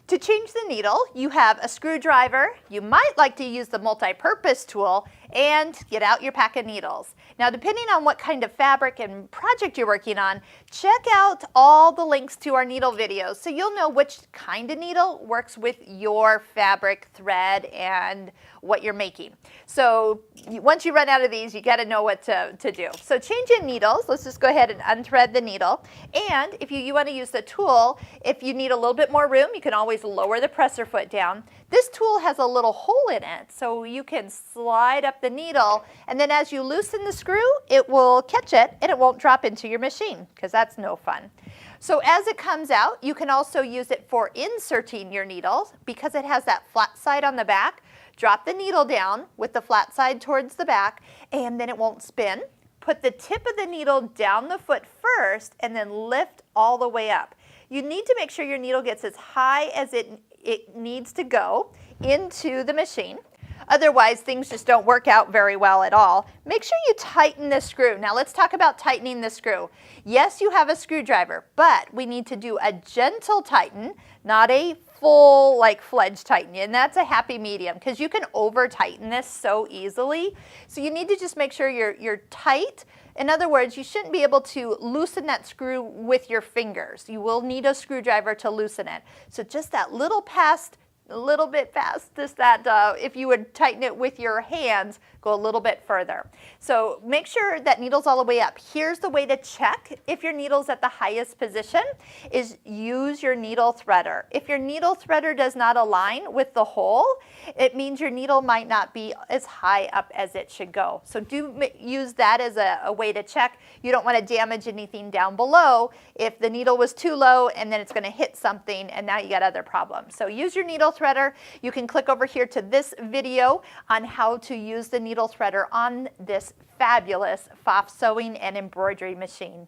To change the needle, you have a screwdriver. You might like to use the multi-purpose tool and get out your pack of needles. Now, depending on what kind of fabric and project you're working on, check out all the links to our needle videos so you'll know which kind of needle works with your fabric, thread, and what you're making. So once you run out of these, you got to know what to do. So changing needles, let's just go ahead and unthread the needle. And if you want to use the tool, if you need a little bit more room, you can always lower the presser foot down. This tool has a little hole in it, so you can slide up the needle, and then as you loosen the screw, it will catch it and it won't drop into your machine, because that's no fun. So as it comes out, you can also use it for inserting your needles because it has that flat side on the back. Drop the needle down with the flat side towards the back, and then it won't spin. Put the tip of the needle down the foot first and then lift all the way up. You need to make sure your needle gets as high as it needs to go into the machine. Otherwise, things just don't work out very well at all. Make sure you tighten the screw. Now let's talk about tightening the screw. Yes, you have a screwdriver, but we need to do a gentle tighten, not a full fledged tighten, and that's a happy medium because you can over tighten this so easily. So you need to just make sure you're tight. In other words, you shouldn't be able to loosen that screw with your fingers. You will need a screwdriver to loosen it. So just that little bit past this, if you would tighten it with your hands, go a little bit further. So make sure that needle's all the way up. Here's the way to check if your needle's at the highest position, is use your needle threader. If your needle threader does not align with the hole, it means your needle might not be as high up as it should go. So do use that as a way to check. You don't want to damage anything down below if the needle was too low and then it's going to hit something and now you got other problems. So use your needle threader. You can click over here to this video on how to use the needle threader on this fabulous Pfaff sewing and embroidery machine.